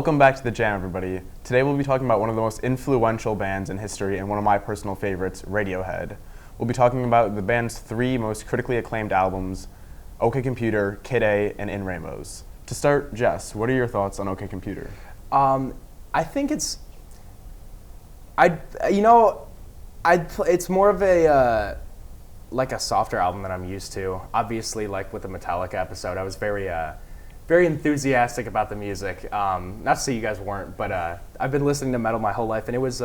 Welcome back to The Jam, everybody. Today we'll be talking about one of the most influential bands in history and one of my personal favorites, Radiohead. We'll be talking about the band's three most critically acclaimed albums, OK Computer, Kid A, and In Rainbows. To start, Jess, what are your thoughts on OK Computer? I think it's more of a like a softer album than I'm used to. Obviously, like with the Metallica episode, I was very enthusiastic about the music. Not to say you guys weren't, but I've been listening to metal my whole life, and it was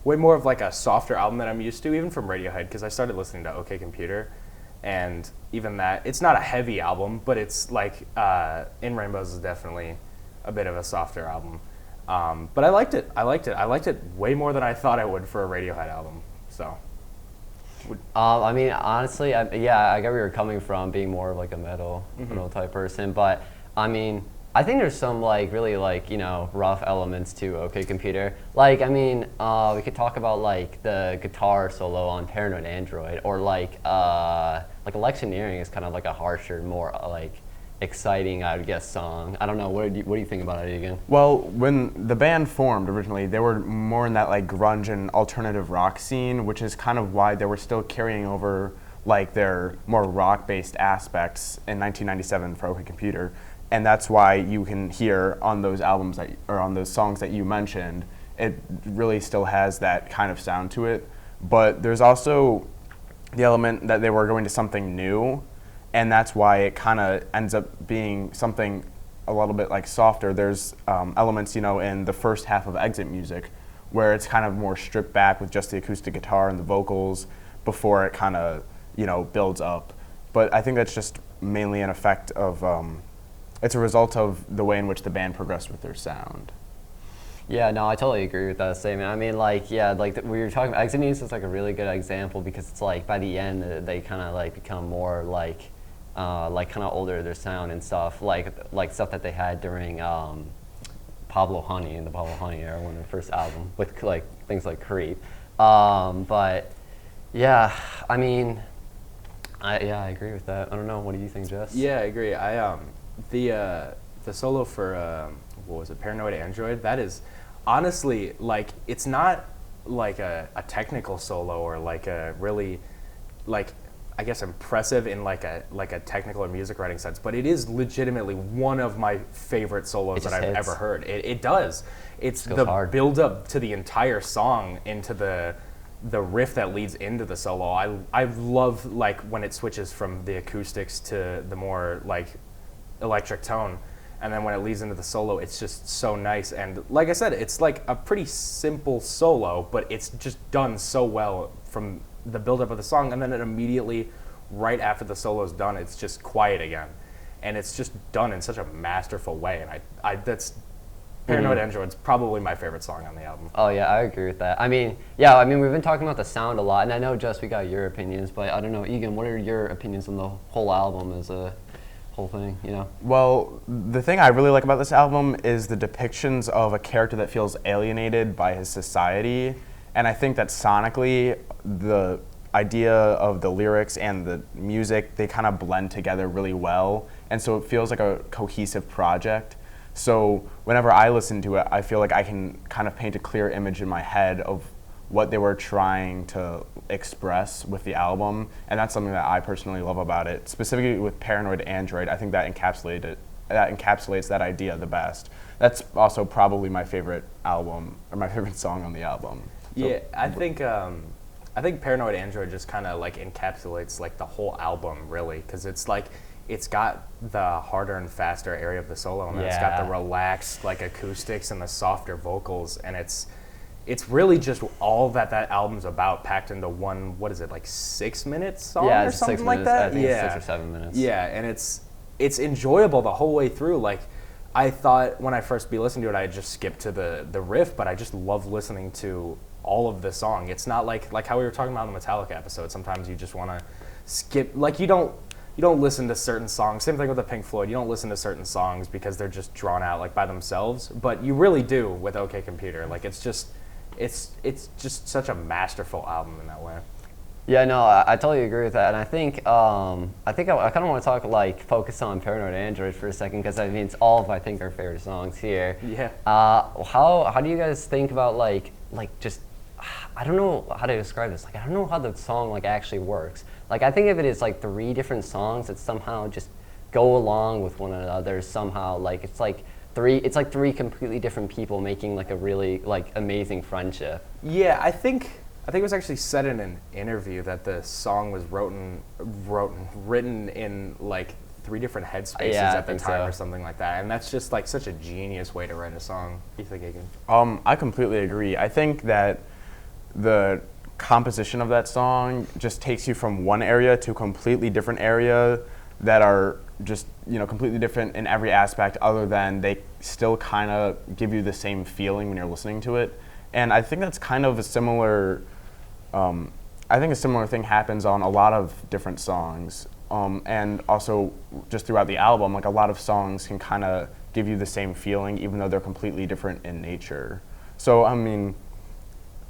way more of like a softer album than I'm used to, even from Radiohead, because I started listening to OK Computer, and even that, it's not a heavy album, but it's like In Rainbows is definitely a bit of a softer album. But I liked it. I liked it way more than I thought I would for a Radiohead album. So. I mean, honestly, I get where you're coming from, being more of like a metal type person. But I mean, I think there's some like really like rough elements to OK Computer. Like, I mean, we could talk about like the guitar solo on Paranoid Android, or like Electioneering is kind of like a harsher, more like exciting, I would guess, song. I don't know. What do you think about it, Egan? Well, when the band formed originally, they were more in that like grunge and alternative rock scene, which is kind of why they were still carrying over like their more rock-based aspects in 1997 for OK Computer, and that's why you can hear on those albums or on those songs that you mentioned, it really still has that kind of sound to it. But there's also the element that they were going to something new. And that's why it kind of ends up being something a little bit like softer. There's elements, in the first half of Exit Music where it's kind of more stripped back with just the acoustic guitar and the vocals before it kind of, builds up. But I think that's just mainly an effect of, it's a result of the way in which the band progressed with their sound. Yeah, no, I totally agree with that statement. I mean, like, yeah, like we were talking about, Exit Music is like a really good example because it's like by the end they kind of like become more like kind of older, their sound and stuff, like stuff that they had during Pablo Honey in the Pablo Honey era, when their first album, with like things like Creep. But yeah, I mean, I agree with that. I don't know. What do you think, Jess? Yeah, I agree. The solo for what was it, Paranoid Android? That is honestly like, it's not like a technical solo or like a really like, I guess, impressive in like a technical or music writing sense, but it is legitimately one of my favorite solos that I've ever heard. It does. It's the build up to the entire song into the riff that leads into the solo. I love like when it switches from the acoustics to the more like electric tone, and then when it leads into the solo, it's just so nice. And like I said, it's like a pretty simple solo, but it's just done so well from the build-up of the song, and then it immediately, right after the solo's done, it's just quiet again, and it's just done in such a masterful way. And I that's Paranoid Android's probably my favorite song on the album. Oh yeah, I agree with that. I mean, yeah, we've been talking about the sound a lot, and I know, Jess, we got your opinions, but I don't know, Egan, what are your opinions on the whole album as a whole thing? Well, the thing I really like about this album is the depictions of a character that feels alienated by his society. And I think that sonically, the idea of the lyrics and the music, they kind of blend together really well. And so it feels like a cohesive project. So whenever I listen to it, I feel like I can kind of paint a clear image in my head of what they were trying to express with the album. And that's something that I personally love about it. Specifically with Paranoid Android, I think that encapsulates that idea the best. That's also probably my favorite album, or my favorite song on the album. So, yeah, I think Paranoid Android just kind of like encapsulates like the whole album, really, because it's like it's got the harder and faster area of the solo, and then it's got the relaxed like acoustics and the softer vocals, and it's really just all that album's about packed into one. What is it, like 6 minutes song or something 6 minutes, like that? I think it's 6 or 7 minutes. Yeah, and it's enjoyable the whole way through. Like, I thought when I first be listening to it, I'd just skip to the riff, but I just love listening to all of the song. It's not like how we were talking about in the Metallica episode. Sometimes you just want to skip, like you don't listen to certain songs. Same thing with the Pink Floyd. You don't listen to certain songs because they're just drawn out like by themselves, but you really do with OK Computer. Like it's just such a masterful album in that way. Yeah, no, I totally agree with that, and I kind of want to talk focus on Paranoid Android for a second because I mean it's all of I think our favorite songs here. Yeah. How do you guys think about just I don't know how to describe this. Like I don't know how the song actually works. Like I think of it as three different songs that somehow just go along with one another somehow. It's like three completely different people making a really amazing friendship. Yeah, I think it was actually said in an interview that the song was written in three different headspaces Yeah, at the think time so. or something like that, and that's just such a genius way to write a song. What do you think, Aiken? I completely agree. I think that the composition of that song just takes you from one area to a completely different area that are just completely different in every aspect other than they still kind of give you the same feeling when you're listening to it. And I think that's kind of a similar I think a similar thing happens on a lot of different songs, and also just throughout the album. A lot of songs can kind of give you the same feeling, even though they're completely different in nature. So, I mean,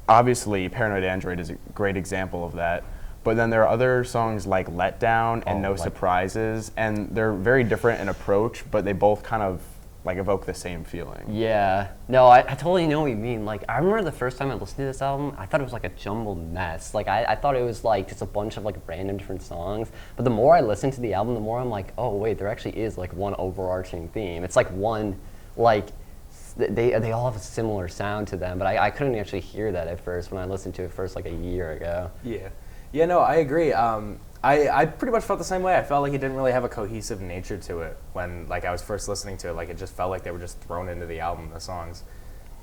obviously, Paranoid Android is a great example of that. But then there are other songs like Let Down and No Surprises, and they're very different in approach, but they both kind of evoke the same feeling. Yeah. No, I totally know what you mean. I remember the first time I listened to this album, I thought it was a jumbled mess. I thought it was just a bunch of random different songs. But the more I listened to the album, the more I'm oh wait, there actually is one overarching theme. It's one they all have a similar sound to them, but I couldn't actually hear that at first when I listened to it first a year ago. Yeah. Yeah, no, I agree. I pretty much felt the same way. I felt like it didn't really have a cohesive nature to it when I was first listening to it. It just felt like they were just thrown into the album, the songs.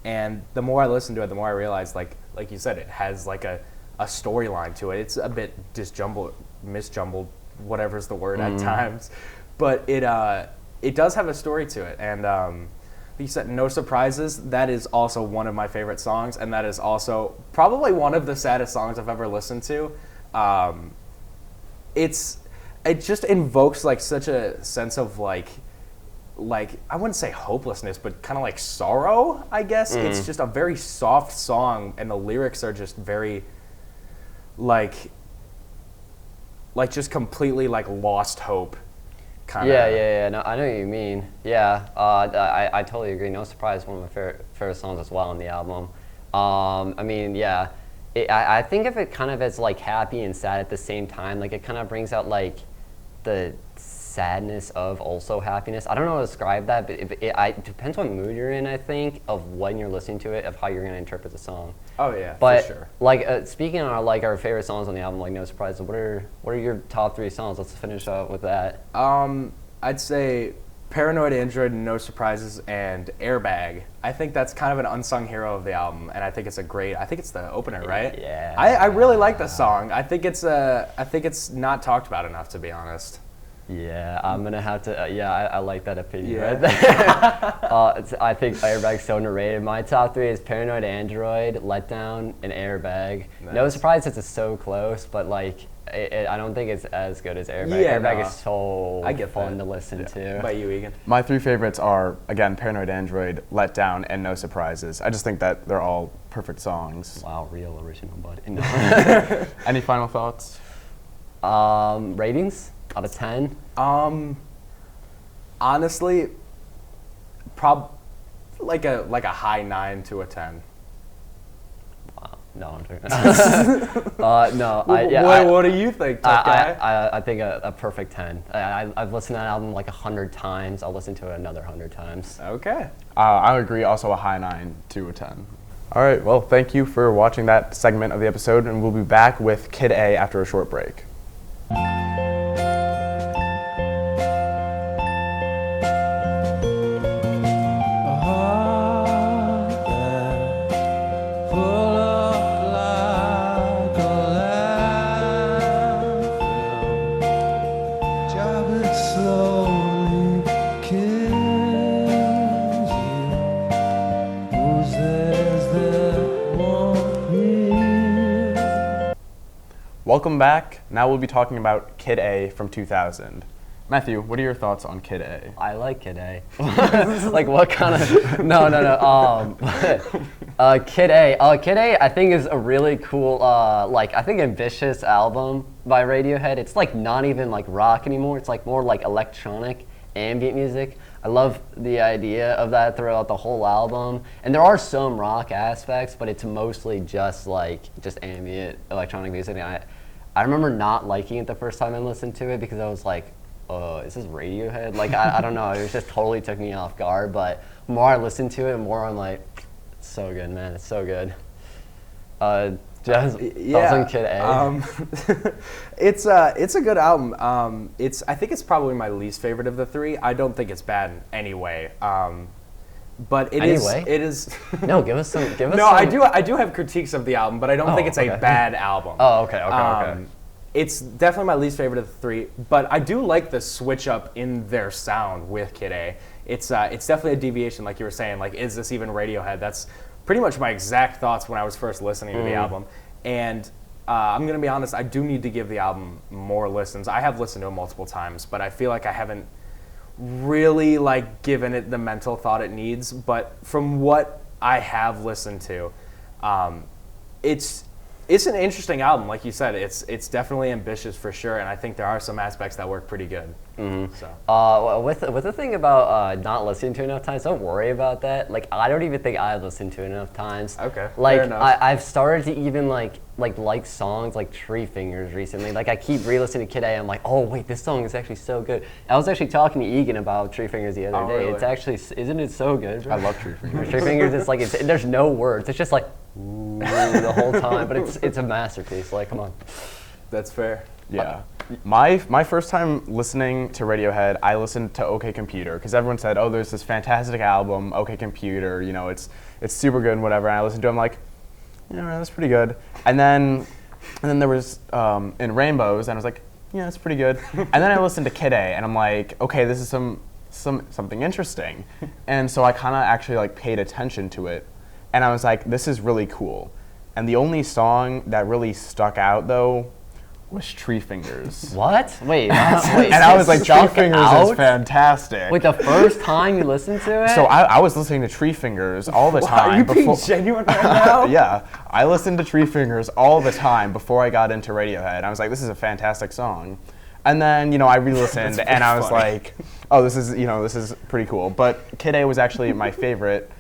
And the more I listened to it, the more I realized, like you said, it has a storyline to it. It's a bit misjumbled, whatever's the word at times. But it does have a story to it. And you said No Surprises. That is also one of my favorite songs, and that is also probably one of the saddest songs I've ever listened to. It just invokes such a sense of I wouldn't say hopelessness, but kind of sorrow, I guess. It's just a very soft song, and the lyrics are just very just completely lost hope kind of. Yeah. No, I know what you mean. Yeah, I totally agree. No Surprise is one of my favorite songs as well on the album. I mean, yeah. I think of it kind of as happy and sad at the same time. It kind of brings out the sadness of also happiness. I don't know how to describe that, but it depends what mood you're in, I think, of when you're listening to it, of how you're going to interpret the song. Oh yeah, but, for sure. Speaking of our favorite songs on the album, No Surprises, what are your top three songs? Let's finish up with that. I'd say Paranoid Android, No Surprises, and Airbag. I think that's kind of an unsung hero of the album, and I think it's the opener, right? Yeah. I really like the song. I think it's not talked about enough, to be honest. Yeah, I'm gonna have to. I like that opinion Yeah. right there. I think Airbag's so underrated. My top three is Paranoid Android, Letdown, and Airbag. Nice. No Surprise, it's so close, but I don't think it's as good as Airbag. Yeah, Airbag no. is so I get fun that. to listen to. What about you, Egan? My three favorites are, again, Paranoid Android, Let Down, and No Surprises. I just think that they're all perfect songs. Wow, real original, buddy. No. Any final thoughts? Ratings out of 10. Honestly, like a high 9 to a 10. Wow. No, I'm joking. No, What do you think, tough guy? I think a perfect 10. I've listened to that album 100 times. I'll listen to it another 100 times. Okay. I agree, also a high 9 to a 10. All right, well, thank you for watching that segment of the episode, and we'll be back with Kid A after a short break. Welcome back. Now we'll be talking about Kid A from 2000. Matthew, what are your thoughts on Kid A? I like Kid A. Like what kind of? No. Kid A. Kid A. I think is a really cool, like I think ambitious album by Radiohead. It's like not even like rock anymore. It's like more like electronic ambient music. I love the idea of that throughout the whole album. And there are some rock aspects, but it's mostly just ambient electronic music. And I remember not liking it the first time I listened to it because I was like, is this Radiohead? Like, I don't know. It just totally took me off guard. But the more I listen to it, the more I'm like, it's so good, man. It's so good. Jazz, thoughts on Kid A? It's a good album. I think it's probably my least favorite of the three. I don't think it's bad in any way. But it is. No, give us some. No, I do have critiques of the album, but I don't think it's a bad album. Oh, okay. It's definitely my least favorite of the three, but I do like the switch up in their sound with Kid A. It's definitely a deviation, like you were saying. Like, is this even Radiohead? That's pretty much my exact thoughts when I was first listening to the album. And I'm gonna be honest, I do need to give the album more listens. I have listened to it multiple times, but I feel like I haven't really like given it the mental thought it needs. But from what I have listened to, it's an interesting album, like you said. It's definitely ambitious for sure, and I think there are some aspects that work pretty good. Mm-hmm. So. With the thing about not listening to enough times, don't worry about that. Like, I don't even think I've listened to it enough times. Okay, like fair enough. I've started to even like songs like Tree Fingers recently. Like I keep re-listening to Kid A. I'm like, oh wait, this song is actually so good. I was actually talking to Egan about Tree Fingers the other day. Really? It's actually, isn't it so good, bro? I love Tree Fingers. Tree Fingers is like there's no words. It's just like ooh, the whole time, but it's a masterpiece. Like, come on. That's fair. Yeah. My first time listening to Radiohead, I listened to OK Computer because everyone said, oh, there's this fantastic album, OK Computer, you know, it's super good and whatever. And I listened to it, I'm like, yeah, that's pretty good. And then there was In Rainbows, and I was like, yeah, that's pretty good. And then I listened to Kid A, and I'm like, okay, this is something interesting. And so I kind of actually like paid attention to it, and I was like, this is really cool. And the only song that really stuck out though was Tree Fingers. What? Wait. And I was like, Tree Fingers is fantastic. Wait, the first time you listened to it? So I was listening to Tree Fingers all the time. Are you being genuine right now? Yeah, I listened to Tree Fingers all the time before I got into Radiohead. I was like, this is a fantastic song. And then, I re-listened and I was like, oh, this is pretty cool. But Kid A was actually my favorite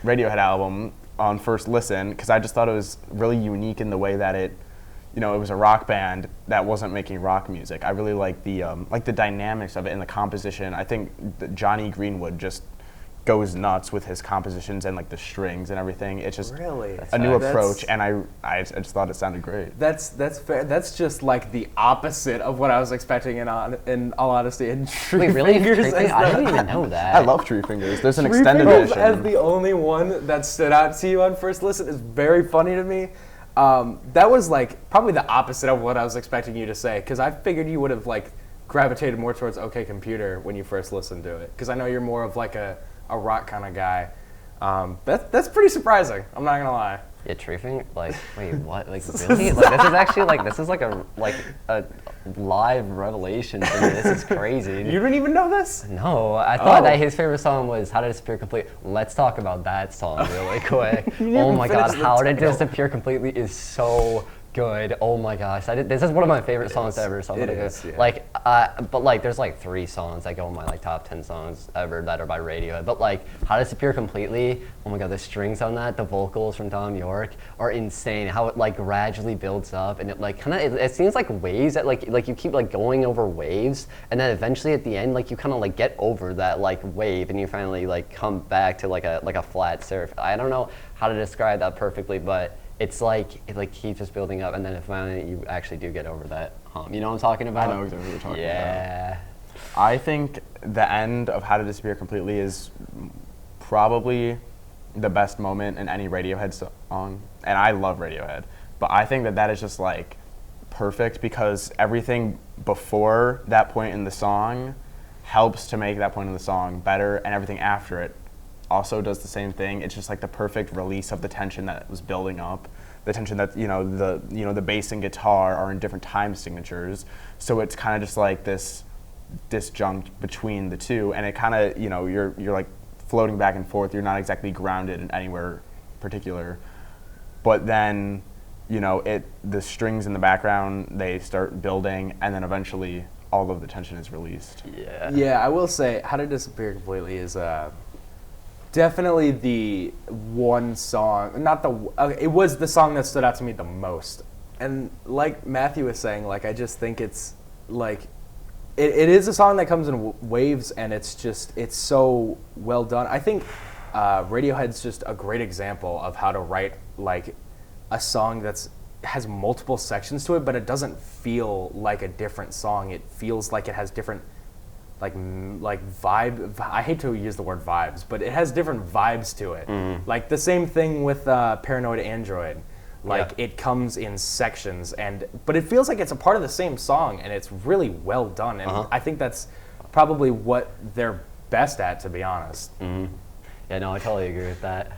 Radiohead album on first listen because I just thought it was really unique in the way that it was a rock band that wasn't making rock music. I really like the dynamics of it and the composition. I think that Johnny Greenwood just goes nuts with his compositions and like the strings and everything. It's just really a new approach, and I just thought it sounded great. That's fair. That's just like the opposite of what I was expecting in all honesty. And Tree Fingers, I didn't even know that. I love Tree Fingers. There's an Tree extended Fingers edition. as the only one that stood out to you on first listen is very funny to me. That was like probably the opposite of what I was expecting you to say, because I figured you would have like gravitated more towards OK Computer when you first listened to it, because I know you're more of like a rock kind of guy. That's pretty surprising. I'm not gonna lie. Yeah, Tree Fingers. Like, wait, what? Like, really? Like, this is actually like a live revelation to me. This is crazy. You didn't even know this? No, I thought that his favorite song was How to Disappear Completely. Let's talk about that song really quick. Oh my god, How to Disappear Completely is so good. Oh my gosh, this is one of my favorite songs ever. So It is, yeah. Like, but like, there's like 3 songs that go in my like top 10 songs ever that are by Radiohead. But like, How to Disappear Completely. Oh my god, the strings on that, the vocals from Tom York are insane. How it like gradually builds up, and it like kind of it seems like waves that like you keep like going over waves, and then eventually at the end like you kind of like get over that like wave, and you finally like come back to like a flat surf. I don't know how to describe that perfectly, but it's like it keeps just building up, and then finally you actually do get over that hump. You know what I'm talking about? I know exactly what you're talking about. Yeah. I think the end of How to Disappear Completely is probably the best moment in any Radiohead song, and I love Radiohead, but I think that is just like perfect because everything before that point in the song helps to make that point in the song better, and everything after it also does the same thing. It's just like the perfect release of the tension that was building up, the tension that the bass and guitar are in different time signatures, so it's kind of just like this disjunct between the two, and it kind of, you're like floating back and forth. You're not exactly grounded in anywhere particular. But then, the strings in the background, they start building, and then eventually all of the tension is released. Yeah. Yeah, I will say How to Disappear Completely is definitely the one song, it was the song that stood out to me the most. And like Matthew was saying, like, I just think it's like, it is a song that comes in waves, and it's so well done. I think Radiohead's just a great example of how to write like a song has multiple sections to it, but it doesn't feel like a different song. It feels like it has different like vibe. I hate to use the word vibes, but it has different vibes to it. Mm-hmm. Like the same thing with Paranoid Android. Like Yeah. it comes in sections, but it feels like it's a part of the same song, and it's really well done. And I think that's probably what they're best at, to be honest. Yeah, no, I totally agree with that.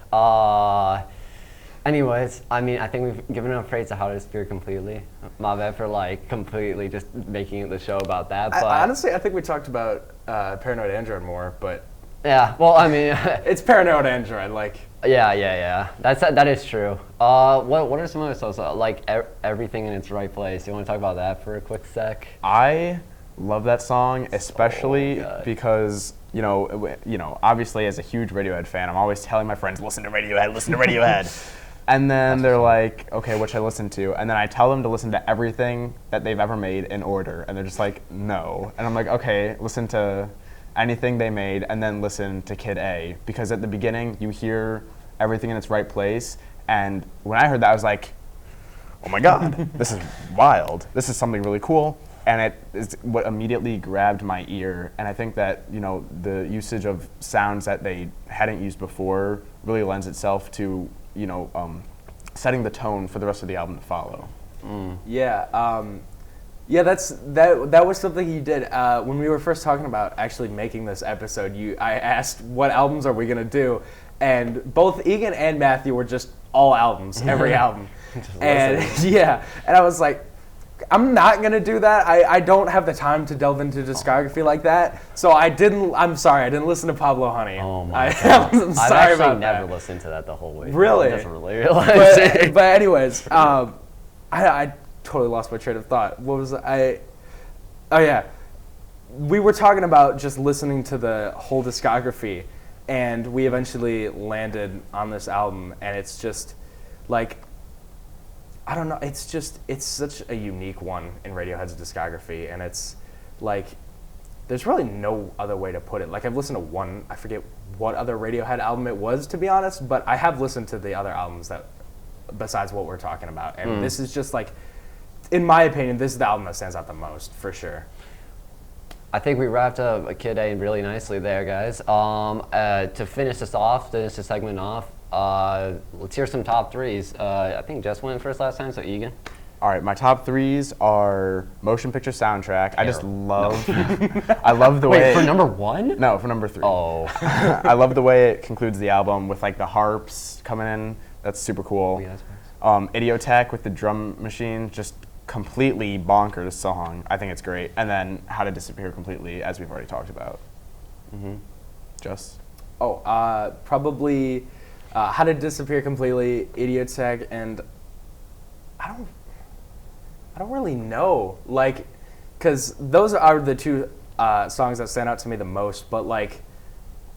Anyways, I mean, I think we've given enough praise to How to Disappear Completely. My bad for like completely just making the show about that, but Honestly, I think we talked about Paranoid Android more, but yeah. Well, I mean, it's Paranoid Android. Like, yeah. That is true. What are some other songs like Everything in Its Right Place? You want to talk about that for a quick sec? I love that song, especially good. because obviously as a huge Radiohead fan, I'm always telling my friends, listen to Radiohead. And then they're like, okay, what should I listen to? And then I tell them to listen to everything that they've ever made in order, and they're just like, no. And I'm like, okay, listen to anything they made, and then listen to Kid A, because at the beginning you hear Everything in Its Right Place, and when I heard that, I was like, oh my God, this is wild. This is something really cool. And it is what immediately grabbed my ear. And I think that, the usage of sounds that they hadn't used before really lends itself to, setting the tone for the rest of the album to follow. yeah, that was something you did when we were first talking about actually making this episode. I asked what albums are we gonna do, and both Egan and Matthew were just all albums, every album, and and I was like, I'm not gonna do that. I don't have the time to delve into discography like that. So I'm sorry, I didn't listen to Pablo Honey. Oh my God. I'm sorry I've actually about never that. listened to that the whole way. Really? I never really realized it. But anyways, I totally lost my train of thought. What was I? Oh yeah, we were talking about just listening to the whole discography, and we eventually landed on this album, and it's just like, I don't know, it's such a unique one in Radiohead's discography, and it's like, there's really no other way to put it. Like, I've listened to one, I forget what other Radiohead album it was, to be honest, but I have listened to the other albums that, besides what we're talking about, and this is just like, in my opinion, this is the album that stands out the most, for sure. I think we wrapped up Kid A really nicely there, guys. To finish this segment off, let's hear some top threes. I think Jess went first last time, so Egan. All right, my top threes are motion picture soundtrack. I just Terrible. love, I love the way. Wait, for number one? No, for number 3. Oh. I love the way it concludes the album with like the harps coming in. That's super cool. Yeah, that's nice. Idiotech with the drum machine, just completely bonkers song. I think it's great. And then How to Disappear Completely, as we've already talked about. Just. Probably How to Disappear Completely, Idiotech, and I don't really know, like, because those are the two songs that stand out to me the most, but like,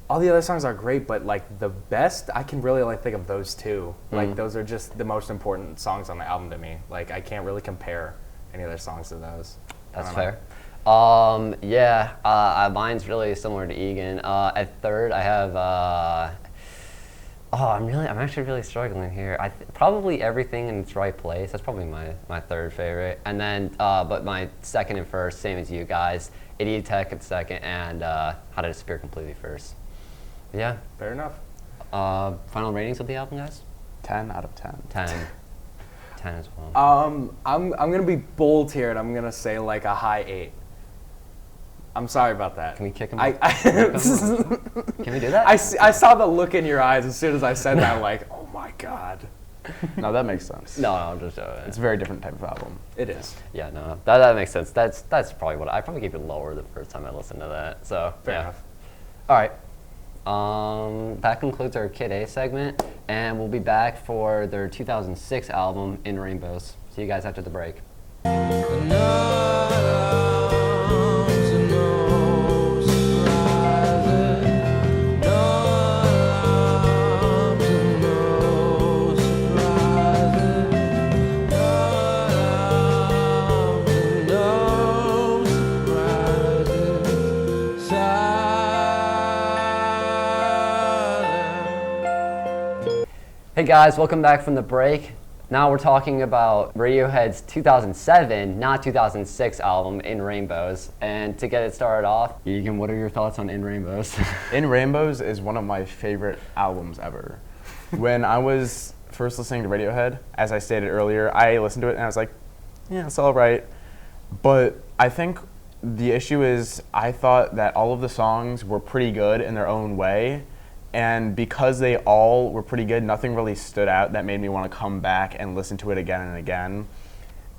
all the other songs are great, but like the best, I can really like think of those two. Like, those are just the most important songs on the album to me. Like, I can't really compare any other songs to those. That's I don't know. fair. Mine's really similar to Egan. At third, I have. I'm actually really struggling here. Probably Everything in Its Right Place. That's probably my third favorite. And then, but my second and first, same as you guys. Idiotech at second, and How to Disappear Completely first. Yeah. Fair enough. Final ratings of the album, guys? 10 out of 10. 10. 10 as well. I'm gonna be bold here, and I'm gonna say like a high 8. I'm sorry about that. Can we kick him? I Can we do that? I saw the look in your eyes as soon as I said that. Like, oh my God. No, that makes sense. No, I'm just joking. It's a very different type of album. It is. Yeah, no, that makes sense. That's probably what I probably gave it lower the first time I listened to that. So Fair yeah. enough. All right. That concludes our Kid A segment, and we'll be back for their 2006 album, In Rainbows. See you guys after the break. Hey guys, welcome back from the break. Now we're talking about Radiohead's 2007, not 2006 album, In Rainbows. And to get it started off, Egan, what are your thoughts on In Rainbows? In Rainbows is one of my favorite albums ever. When I was first listening to Radiohead, as I stated earlier, I listened to it and I was like, yeah, it's all right. But I think the issue is I thought that all of the songs were pretty good in their own way. And because they all were pretty good, nothing really stood out that made me want to come back and listen to it again and again.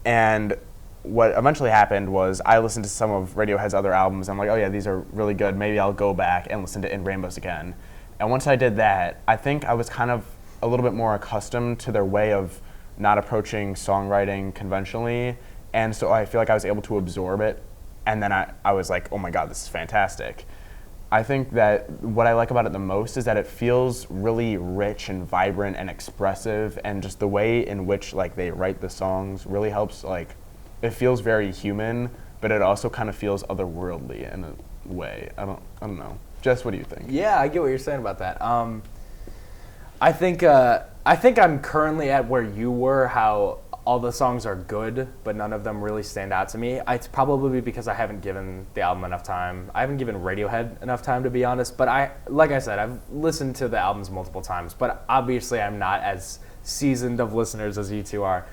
And what eventually happened was I listened to some of Radiohead's other albums. I'm like, oh yeah, these are really good. Maybe I'll go back and listen to In Rainbows again. And once I did that, I think I was kind of a little bit more accustomed to their way of not approaching songwriting conventionally. And so I feel like I was able to absorb it. And then I was like, oh my God, this is fantastic. I think that what I like about it the most is that it feels really rich and vibrant and expressive, and just the way in which like they write the songs really helps. Like, it feels very human, but it also kind of feels otherworldly in a way. I don't know. Jess, what do you think? Yeah, I get what you're saying about that. I think I'm currently at where you were, how all the songs are good, but none of them really stand out to me. It's probably because I haven't given the album enough time. I haven't given Radiohead enough time, to be honest. But like I said, I've listened to the albums multiple times. But obviously, I'm not as seasoned of listeners as you two are.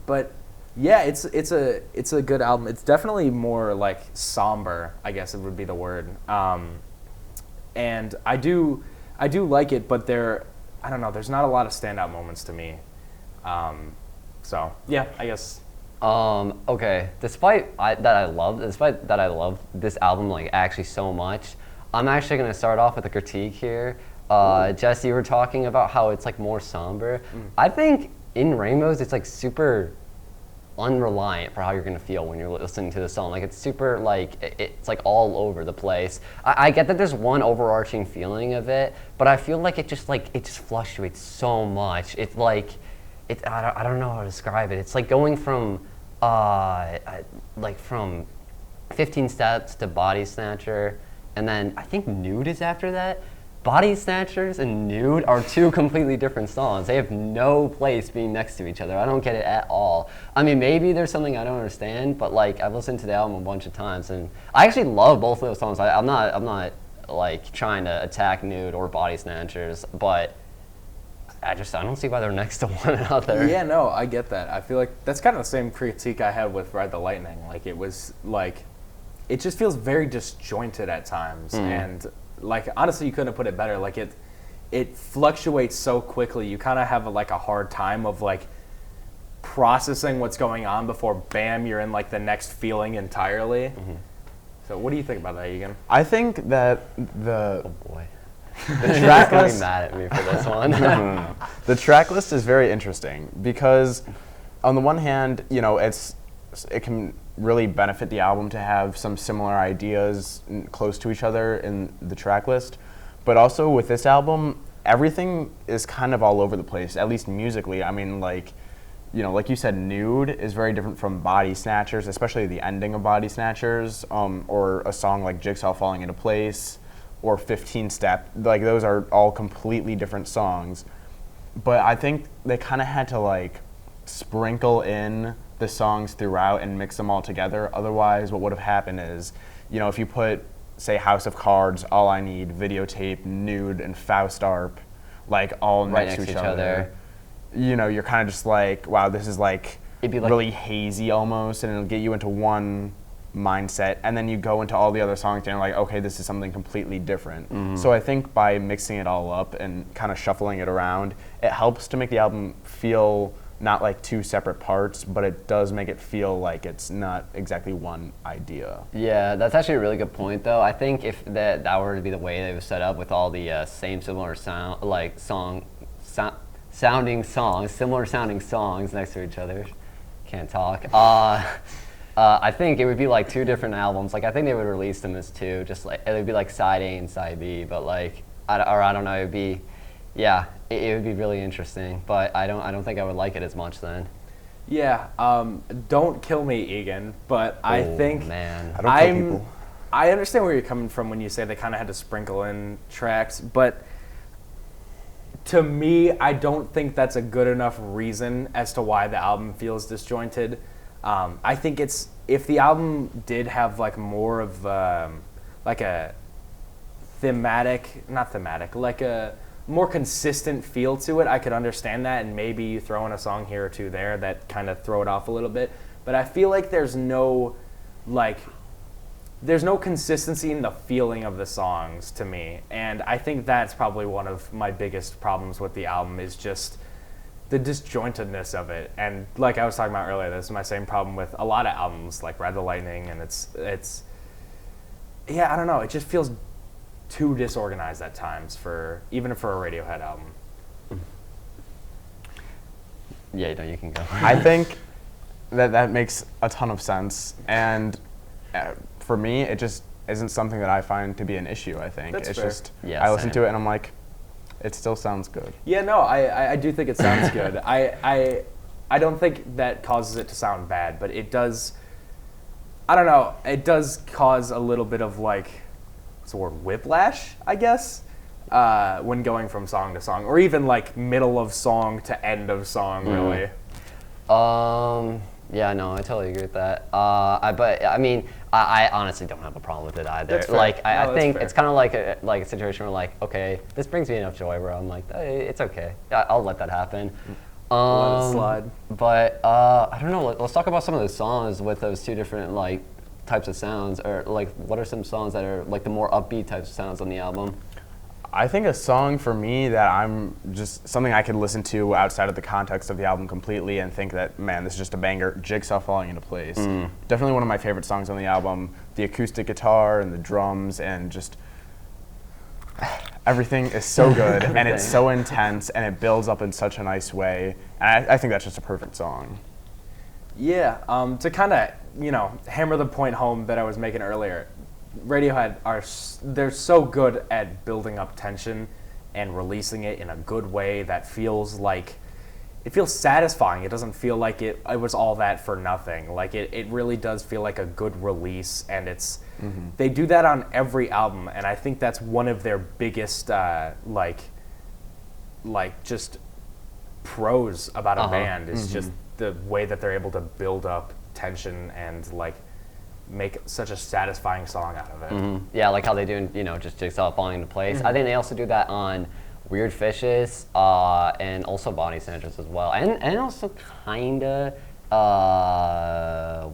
But yeah, it's a good album. It's definitely more like somber, I guess it would be the word. And I do like it, but I don't know. There's not a lot of standout moments to me. So yeah, I guess. Okay. Despite that I love this album like actually so much, I'm actually gonna start off with a critique here. Jesse, you were talking about how it's like more somber. I think In Rainbows, it's like super unreliant for how you're gonna feel when you're listening to the song. Like it's super like it's like all over the place. I get that there's one overarching feeling of it, but I feel like it just fluctuates so much. It's like I don't know how to describe it. It's like going from from 15 Steps to Body Snatcher, and then I think Nude is after that. Body Snatchers and Nude are two completely different songs. They have no place being next to each other. I don't get it at all. I mean, maybe there's something I don't understand, but like I've listened to the album a bunch of times, and I actually love both of those songs. I'm not like trying to attack Nude or Body Snatchers, but I don't see why they're next to one another. Yeah, no, I get that. I feel like that's kind of the same critique I had with Ride the Lightning. Like it was like, it just feels very disjointed at times, and like honestly, you couldn't have put it better. Like it fluctuates so quickly. You kind of have a hard time of like processing what's going on before bam, you're in like the next feeling entirely. So what do you think about that, Egan? I think that Oh boy. the track Gonna be list, mad at me for this one. the track list is very interesting because on the one hand, you know, it can really benefit the album to have some similar ideas close to each other in the track list. But also with this album, everything is kind of all over the place, at least musically. I mean, like, you know, like you said, Nude is very different from Body Snatchers, especially the ending of Body Snatchers, or a song like Jigsaw Falling Into Place, or 15 Step. Like, those are all completely different songs. But I think they kind of had to, like, sprinkle in the songs throughout and mix them all together. Otherwise, what would have happened is, you know, if you put, say, House of Cards, All I Need, Videotape, Nude, and Faust Arp, like, all Right next to each other, you know, you're kind of just like, wow, this is, like, It'd be like really hazy almost, and it'll get you into one mindset, and then you go into all the other songs and you're like, okay, this is something completely different. So I think by mixing it all up and kind of shuffling it around, it helps to make the album feel not like two separate parts, but it does make it feel like it's not exactly one idea. Yeah, that's actually a really good point, though. I think if that were to be the way they was set up with all the same similar sound, like sounding songs, similar sounding songs next to each other, can't talk. I think it would be like two different albums. Like I think they would release them as two, just like it would be like side A and side B. But like, I don't know, it would be, yeah, it would be really interesting. But I don't think I would like it as much then. Yeah, don't kill me, Egan, but I think man. I don't kill people. I understand where you're coming from when you say they kind of had to sprinkle in tracks, but to me, I don't think that's a good enough reason as to why the album feels disjointed. I think if the album did have like more of like a like a more consistent feel to it, I could understand that, and maybe you throw in a song here or two there that kind of throw it off a little bit. But I feel like there's no consistency in the feeling of the songs to me, and I think that's probably one of my biggest problems with the album is just the disjointedness of it. And like I was talking about earlier, this is my same problem with a lot of albums like Ride the Lightning, and it's yeah, I don't know, it just feels too disorganized at times even for a Radiohead album. Yeah, no, you can go. I think that makes a ton of sense, and for me, it just isn't something that I find to be an issue. I think That's it's fair. just Yeah, I listen same. to it and I'm like, it still sounds good. Yeah, no, I do think it sounds good. I don't think that causes it to sound bad, but it does, I don't know, it does cause a little bit of like, what's the word, whiplash, I guess, when going from song to song, or even like middle of song to end of song, really. Yeah, no, I totally agree with that. But I mean, I honestly don't have a problem with it either. That's fair. Like, No, I that's think fair. it's kind of like a situation where like, okay, this brings me enough joy where I'm like, it's okay. I'll let that happen. Let it slide. But I don't know. Let's talk about some of the songs with those two different like types of sounds, or like what are some songs that are like the more upbeat types of sounds on the album? I think a song for me that I'm just something I could listen to outside of the context of the album completely and think that, man, this is just a banger, Jigsaw Falling Into Place. Definitely one of my favorite songs on the album. The acoustic guitar and the drums and just everything is so good and it's so intense and it builds up in such a nice way. And I think that's just a perfect song. Yeah, to kind of, hammer the point home that I was making earlier, Radiohead they're so good at building up tension and releasing it in a good way that feels satisfying. It doesn't feel like it was all that for nothing. Like it really does feel like a good release, and they do that on every album, and I think that's one of their biggest just pros about a band is just the way that they're able to build up tension and like make such a satisfying song out of it. Yeah, like how they do, just Jigsaw Falling Into Place. I think they also do that on Weird Fishes and also Body Snatchers as well. And also kinda,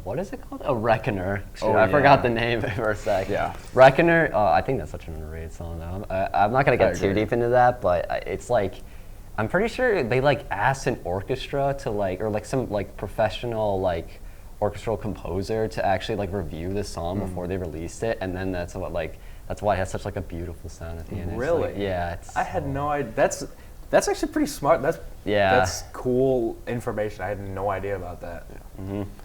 what is it called? A Reckoner. Shoot, I forgot the name for a sec. Yeah. Reckoner, I think that's such an underrated song though. I'm not gonna get too deep into that, but it's like, I'm pretty sure they like asked an orchestra to or some professional orchestral composer to actually review the song before they released it, and then that's why it has such a beautiful sound at the end. Really? It's yeah. I had no idea. That's actually pretty smart. That's cool information. I had no idea about that.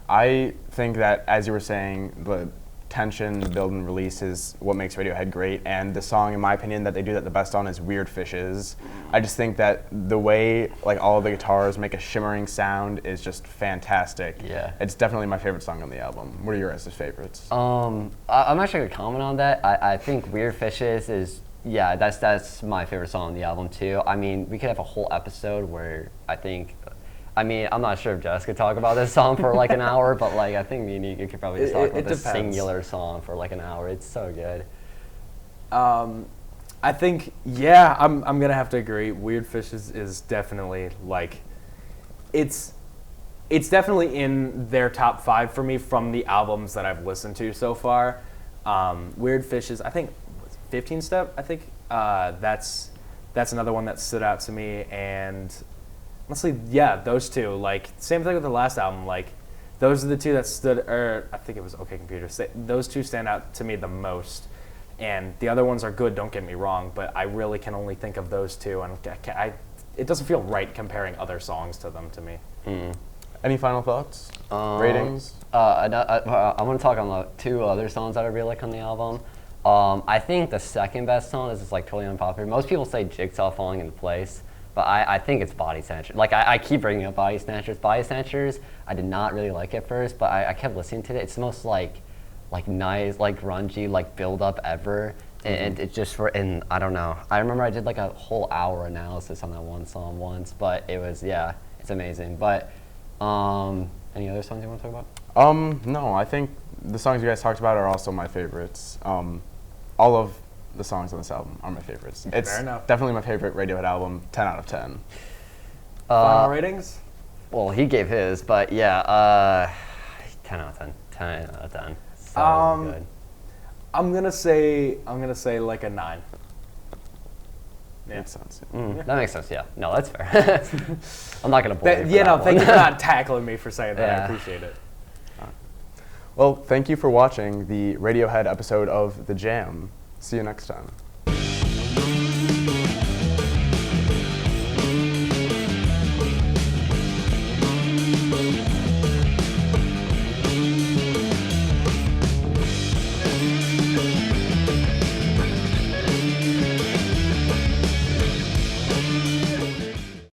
I think that, as you were saying, the tension, the build and release is what makes Radiohead great, and the song, in my opinion, that they do that the best on is Weird Fishes. I just think that the way all of the guitars make a shimmering sound is just fantastic. Yeah. It's definitely my favorite song on the album. What are your guys' favorites? I'm actually gonna comment on that. I think Weird Fishes is, yeah, that's my favorite song on the album too. I mean, we could have a whole episode where I'm not sure if Jess could talk about this song for an hour, but I think me and you could probably just talk about this singular song for an hour. It's so good. I think, yeah, I'm gonna have to agree. Weird Fishes is definitely it's definitely in their top 5 for me from the albums that I've listened to so far. Weird Fishes, I think 15 Step. I think that's another one that stood out to me. And honestly, yeah, those two. Like same thing with the last album. Like those are the two that stood. Or I think it was OK Computer. Those two stand out to me the most. And the other ones are good. Don't get me wrong, but I really can only think of those two, and it doesn't feel right comparing other songs to them to me. Any final thoughts? Ratings? I want to talk on the 2 other songs that I really like on the album. I think the second best song is just like totally unpopular. Most people say Jigsaw Falling into Place, but I think it's Body Snatchers. Like I keep bringing up Body Snatchers. Body Snatchers, I did not really like at first, but I kept listening to it. It's the most like nice, like grungy, like build up ever. And it just and I don't know. I remember I did like a whole hour analysis on that one song once, but it was it's amazing. But any other songs you want to talk about? No, I think the songs you guys talked about are also my favorites. All of the songs on this album are my favorites. It's Fair enough. definitely my favorite Radiohead album. 10 out of 10. Final ratings? Well, he gave his, but yeah, 10 out of 10. 10 out of 10. So good. I'm gonna say like a 9. Yeah. Makes sense. That makes sense. Yeah. No, that's fair. I'm not gonna bully you for Yeah, no, that thank you one. for not tackling me for saying that. I Yeah. appreciate it. Well, thank you for watching the Radiohead episode of The Jam. See you next time.